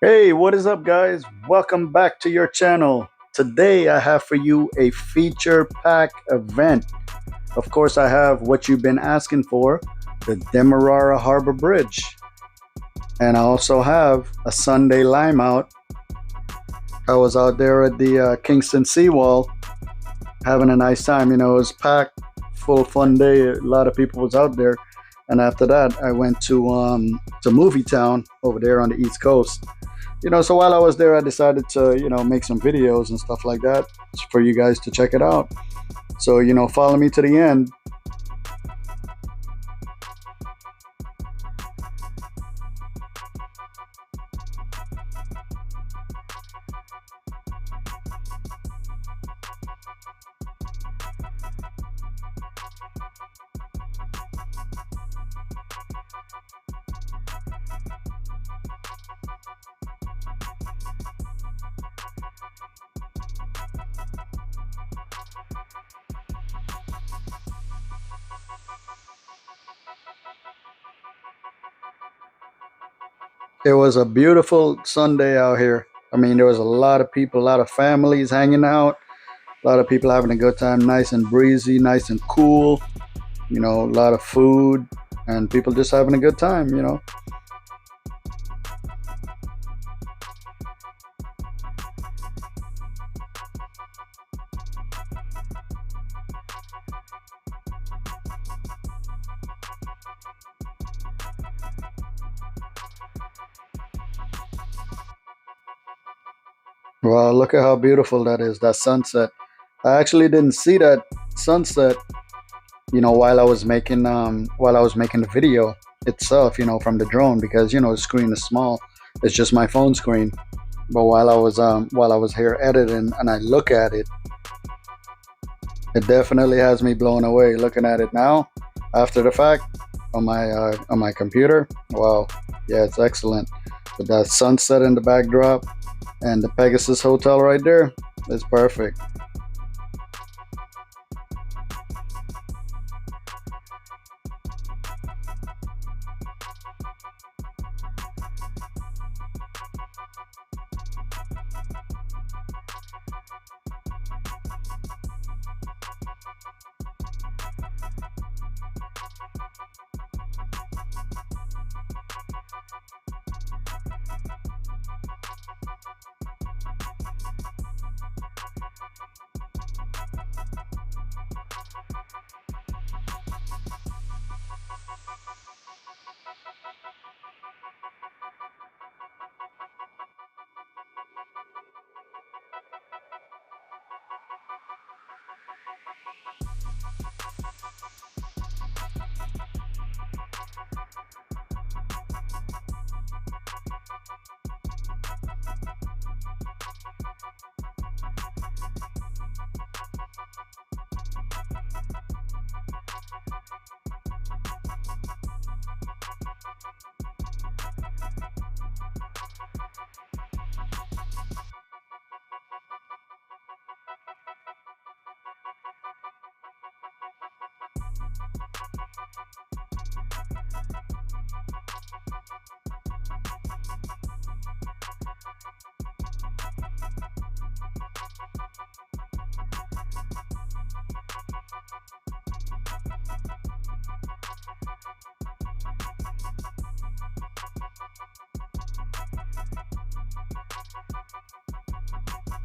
Hey, what is up, guys? Welcome back to your channel. Today, I have for you a feature pack event. Of course, I have what you've been asking for, the Demerara Harbour Bridge. And I also have a Sunday lime out. I was out there at the Kingston seawall having a nice time. It was packed, full fun day. A lot of people was out there. And after that, I went to movietown over there on the East Coast. So while I was there, I decided to, make some videos and stuff like that for you guys to check it out. So, follow me to the end. It was a beautiful Sunday out here. I mean, there was a lot of people, a lot of families hanging out, a lot of people having a good time, nice and breezy, nice and cool, a lot of food, and people just having a good time. Well, look at how beautiful that is, that sunset. I actually didn't see that sunset, while I was making the video itself, from the drone because the screen is small. It's just my phone screen. But while I was here editing and I look at it, it definitely has me blown away. Looking at it now, after the fact, on my computer. Wow, yeah, it's excellent. With that sunset in the backdrop and the Pegasus Hotel right there, it's perfect.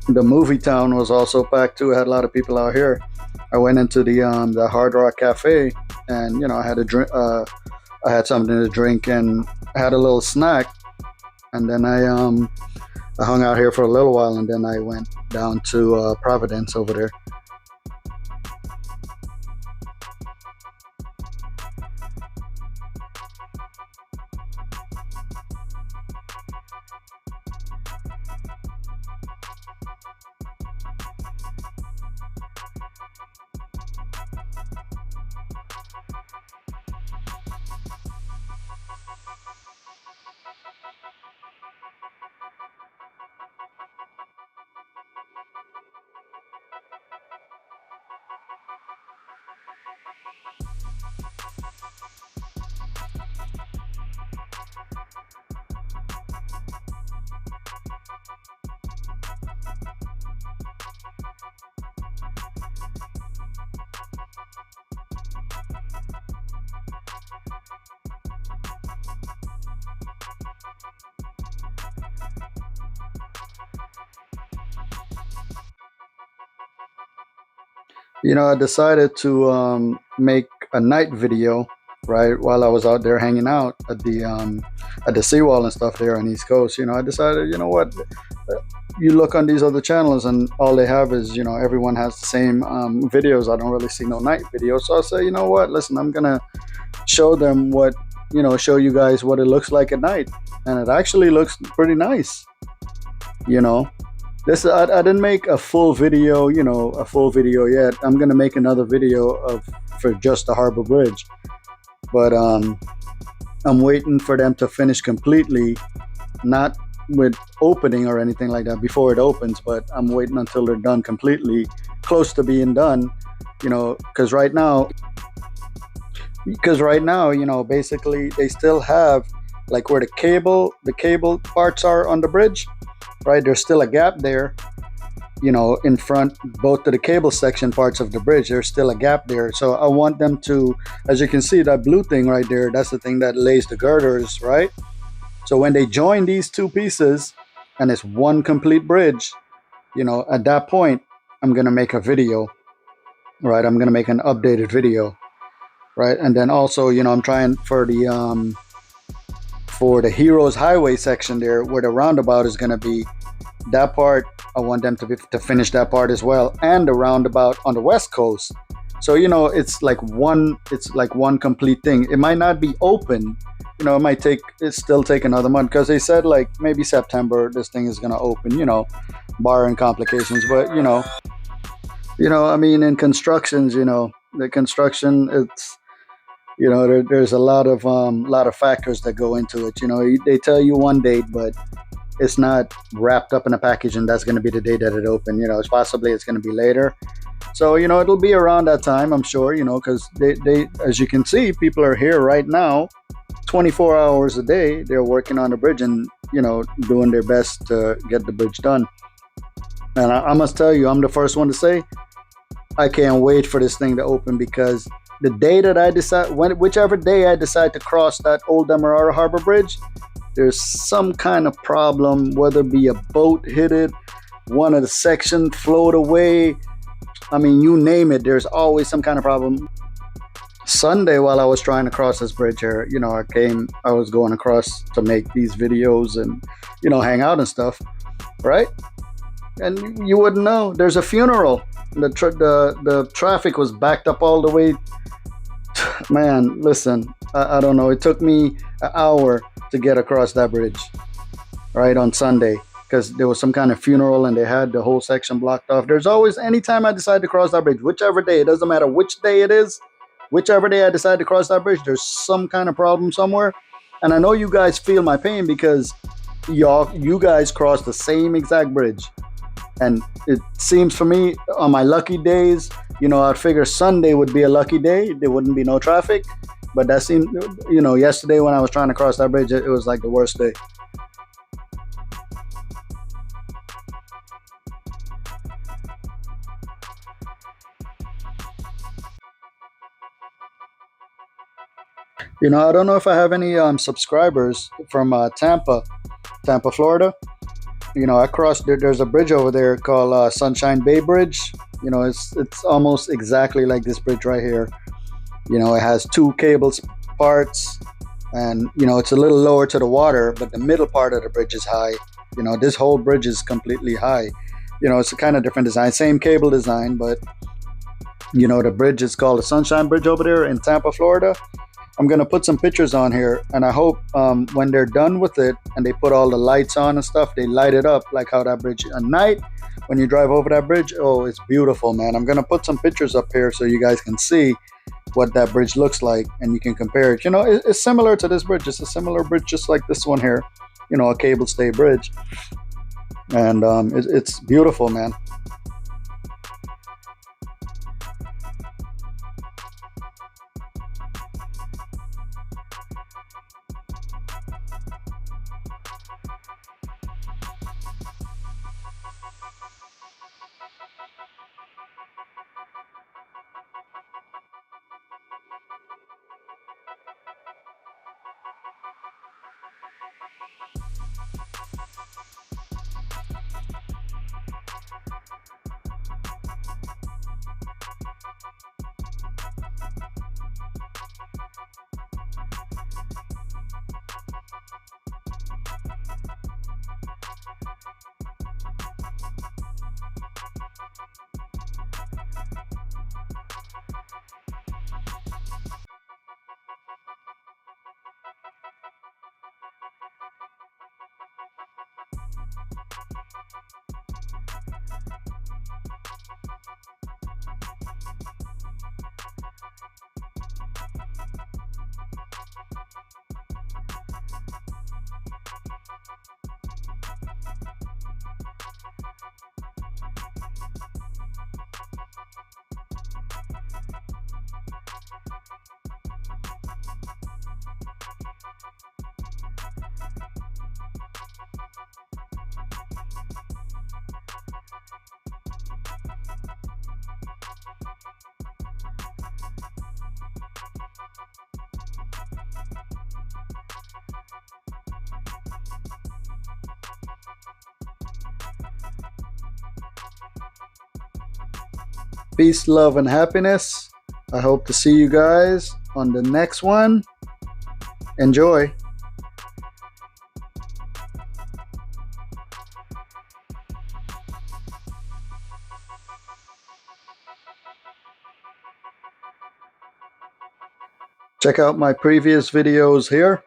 The movie town was also packed too. I had a lot of people out here. I went into the Hard Rock Cafe, and I had a drink. I had something to drink and I had a little snack, and then I hung out here for a little while, and then I went down to Providence over there. I decided to make a night video, right, while I was out there hanging out at the seawall and stuff there on East Coast. I decided, what, you look on these other channels and all they have is, everyone has the same videos. I don't really see no night videos, so I say, you know what, listen, I'm gonna show them what, show you guys what it looks like at night, and it actually looks pretty nice. You know, this I didn't make a full video, a full video yet. I'm gonna make another video of for just the Harbor Bridge, but I'm waiting for them to finish completely, not with opening or anything like that before it opens, but I'm waiting until they're done completely, close to being done. Because right now, basically they still have like where the cable parts are on the bridge, right? There's still a gap there, in front, both of the cable section parts of the bridge, there's still a gap there. So I want them to, as you can see, that blue thing right there, that's the thing that lays the girders, right? So when they join these two pieces and it's one complete bridge, at that point, I'm going to make a video, right? I'm going to make an updated video, right? And then also, I'm trying for the Heroes Highway section there, where the roundabout is going to be, that part, I want them to finish that part as well, and the roundabout on the West Coast. So, it's like one complete thing. It might not be open, it still take another month, because they said like maybe September this thing is going to open, barring complications. But, I mean, in constructions, the construction, it's, there's a lot of factors that go into it. They tell you one date, but it's not wrapped up in a package and that's going to be the day that it opened. It's possibly it's going to be later. So, it'll be around that time, I'm sure, because they, as you can see, people are here right now, 24 hours a day. They're working on the bridge and, doing their best to get the bridge done. And I must tell you, I'm the first one to say, I can't wait for this thing to open, because the day that I decide, whichever day I decide to cross that old Demerara Harbour Bridge, there's some kind of problem, whether it be a boat hit it, one of the sections float away. I mean, you name it, there's always some kind of problem. Sunday, while I was trying to cross this bridge here, I was going across to make these videos and, hang out and stuff, right? And you wouldn't know, there's a funeral. The traffic was backed up all the way. Man, listen, I don't know. It took me an hour to get across that bridge, right, on Sunday, because there was some kind of funeral and they had the whole section blocked off. There's always, anytime I decide to cross that bridge, whichever day, it doesn't matter which day it is, whichever day I decide to cross that bridge, there's some kind of problem somewhere. And I know you guys feel my pain, because you guys cross the same exact bridge. And it seems for me, on my lucky days, I'd figure Sunday would be a lucky day. There wouldn't be no traffic. But that seemed, yesterday when I was trying to cross that bridge, it was like the worst day. I don't know if I have any subscribers from Tampa, Florida. I crossed, there's a bridge over there called Sunshine Bay Bridge. It's almost exactly like this bridge right here. It has two cables parts, and it's a little lower to the water, but the middle part of the bridge is high. This whole bridge is completely high. It's a kind of different design, same cable design, but the bridge is called the Sunshine Bridge over there in Tampa, Florida. I'm gonna put some pictures on here, and I hope when they're done with it and they put all the lights on and stuff, they light it up like how that bridge at night when you drive over that bridge. Oh, it's beautiful, man. I'm gonna put some pictures up here so you guys can see what that bridge looks like, and you can compare it. It's similar to this bridge. It's a similar bridge, just like this one here. A cable stay bridge, and it's beautiful, man. peace, love, and happiness. I hope to see you guys on the next one. Enjoy. Check out my previous videos here.